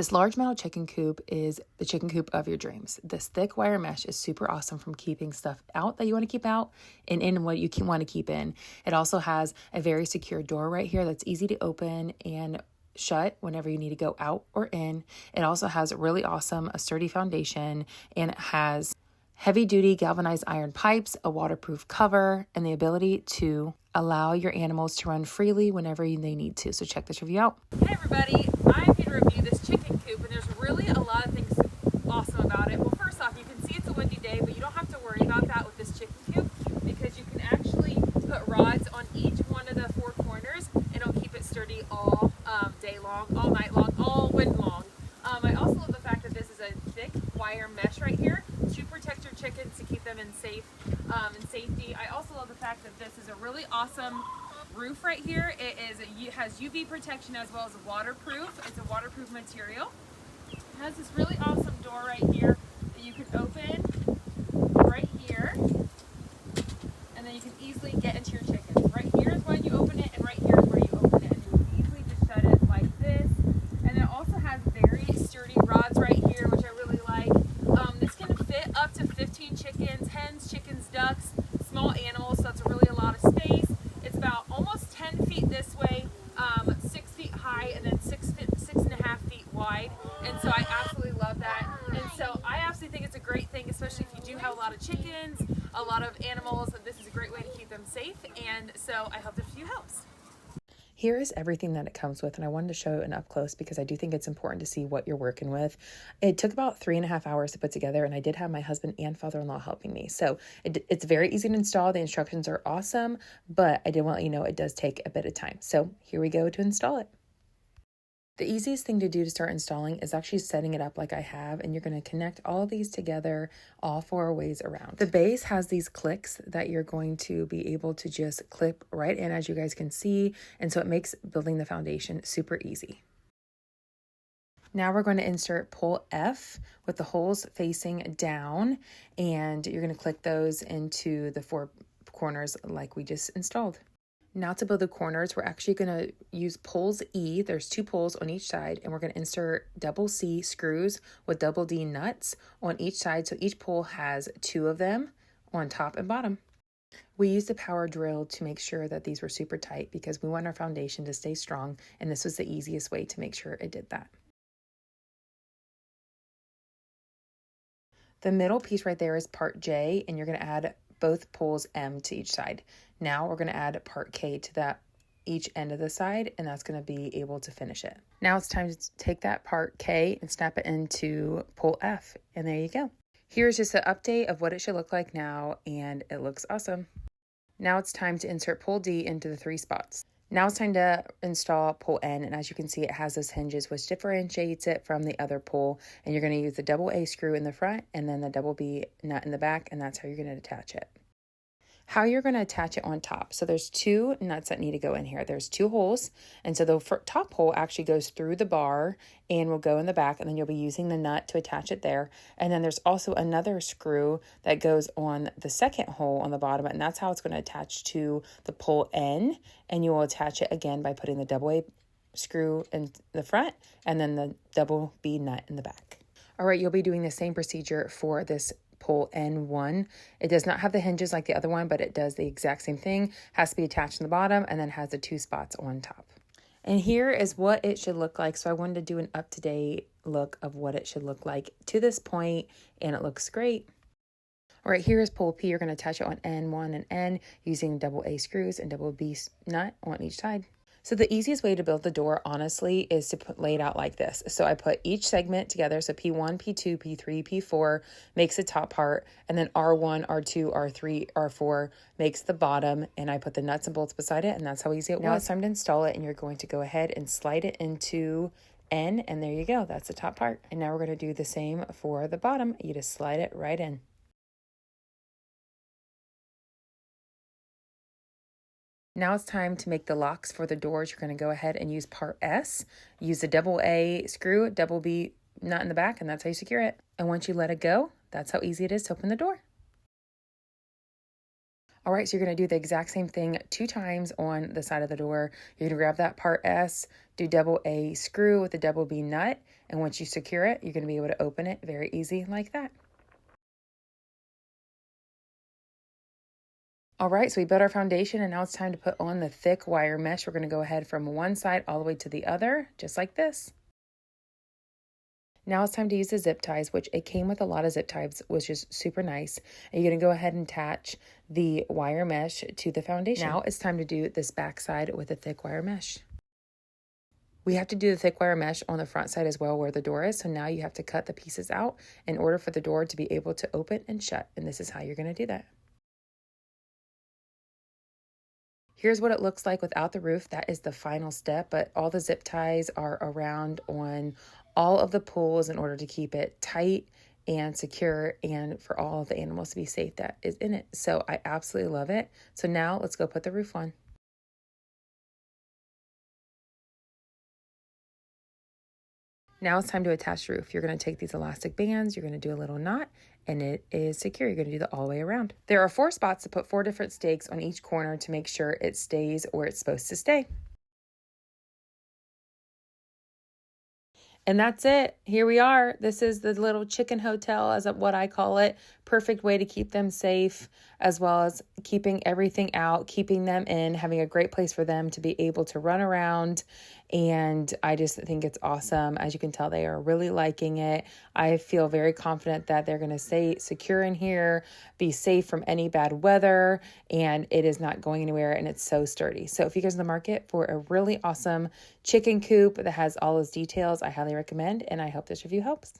This large metal chicken coop is the chicken coop of your dreams. This thick wire mesh is super awesome from keeping stuff out that you want to keep out and in what you want to keep in. It also has a very secure door right here that's easy to open and shut whenever you need to go out or in. It also has really awesome, a sturdy foundation, and it has heavy duty galvanized iron pipes, a waterproof cover, and the ability to allow your animals to run freely whenever they need to. So check this review out. Hey everybody, I'm here to review this chicken coop, and there's really a lot of things awesome about it. Well, first off, you can see it's a windy day, but you don't have to worry about that with this chicken coop because you can actually put rods on each one of the four corners and it'll keep it sturdy all day long, all night long, all wind long. I also love the fact that this is a thick wire mesh right here to protect your chickens, to keep them in safety. I also love the fact that this is a really awesome roof right here. It has UV protection as well as waterproof. It's a waterproof material. It has this really awesome door right here that you can open right here, and then you can easily get into your chickens. Right here is when you open it, and right here is where you open it, and you can easily just shut it like this. And it also has very sturdy rods right here, which I really like. This can fit up to 15 chickens, hens, chickens, ducks, small animals, so that's really a lot of space. It's about almost 10 feet this way, 6 feet high, and then 6.5 feet wide. And so I absolutely love that. And so I absolutely think it's a great thing, especially if you do have a lot of chickens, a lot of animals, and this is a great way to keep them safe. And so I hope this review helps. Here is everything that it comes with, and I wanted to show it up close because I do think it's important to see what you're working with. It took about 3.5 hours to put together, and I did have my husband and father-in-law helping me. So it's very easy to install. The instructions are awesome, but I did want to let you know it does take a bit of time. So here we go to install it. The easiest thing to do to start installing is actually setting it up like I have, and you're going to connect all of these together all four ways around. The base has these clicks that you're going to be able to just clip right in, as you guys can see, and so it makes building the foundation super easy. Now we're going to insert pole F with the holes facing down, and you're going to click those into the four corners like we just installed. Now to build the corners, we're actually going to use poles E. There's 2 poles on each side, and we're going to insert double C screws with double D nuts on each side. So each pole has 2 of them on top and bottom. We used a power drill to make sure that these were super tight because we want our foundation to stay strong, and this was the easiest way to make sure it did that. The middle piece right there is part J, and you're going to add both poles M to each side. Now we're going to add part K to that each end of the side, and that's going to be able to finish it. Now it's time to take that part K and snap it into pole F, and there you go. Here's just an update of what it should look like now, and it looks awesome. Now it's time to insert pole D into the 3 spots. Now it's time to install pole N, and as you can see, it has those hinges which differentiates it from the other pole, and you're going to use the double A screw in the front and then the double B nut in the back, and that's how you're going to attach it. How you're going to attach it on top. So there's 2 nuts that need to go in here. There's 2 holes, and so the top hole actually goes through the bar and will go in the back, and then you'll be using the nut to attach it there. And then there's also another screw that goes on the second hole on the bottom, and that's how it's going to attach to the pole N, and you will attach it again by putting the double A screw in the front and then the double B nut in the back. All right, you'll be doing the same procedure for this pole N1. It does not have the hinges like the other one, but it does the exact same thing. Has to be attached in the bottom and then has the 2 spots on top. And here is what it should look like. So I wanted to do an up-to-date look of what it should look like to this point, and it looks great. All right, here is pole P. You're going to attach it on N1 and N using double A screws and double B nut on each side. So the easiest way to build the door, honestly, is to lay it out like this. So I put each segment together. So P1, P2, P3, P4 makes the top part, and then R1, R2, R3, R4 makes the bottom, and I put the nuts and bolts beside it, and that's how easy it was. Now it's time to install it, and you're going to go ahead and slide it into N, and there you go. That's the top part. And now we're going to do the same for the bottom. You just slide it right in. Now it's time to make the locks for the doors. You're going to go ahead and use part S. Use the double A screw, double B nut in the back, and that's how you secure it. And once you let it go, that's how easy it is to open the door. All right, so you're going to do the exact same thing 2 times on the side of the door. You're going to grab that part S, do double A screw with a double B nut, and once you secure it, you're going to be able to open it very easy like that. All right, so we built our foundation, and now it's time to put on the thick wire mesh. We're going to go ahead from one side all the way to the other, just like this. Now it's time to use the zip ties, which it came with a lot of zip ties, which is super nice. And you're going to go ahead and attach the wire mesh to the foundation. Now it's time to do this back side with a thick wire mesh. We have to do the thick wire mesh on the front side as well where the door is. So now you have to cut the pieces out in order for the door to be able to open and shut. And this is how you're going to do that. Here's what it looks like without the roof. That is the final step, but all the zip ties are around on all of the pulls in order to keep it tight and secure and for all of the animals to be safe that is in it. So I absolutely love it. So now let's go put the roof on. Now it's time to attach the roof. You're going to take these elastic bands, you're going to do a little knot, and it is secure. You're going to do that all the way around. There are 4 spots to put 4 different stakes on each corner to make sure it stays where it's supposed to stay. And that's it. Here we are. This is the little chicken hotel, as what I call it. Perfect way to keep them safe, as well as keeping everything out, keeping them in, having a great place for them to be able to run around. And I just think it's awesome. As you can tell, they are really liking it. I feel very confident that they're going to stay secure in here, be safe from any bad weather, and it is not going anywhere, and it's so sturdy. So if you guys are in the market for a really awesome chicken coop that has all those details, I highly recommend, and I hope this review helps.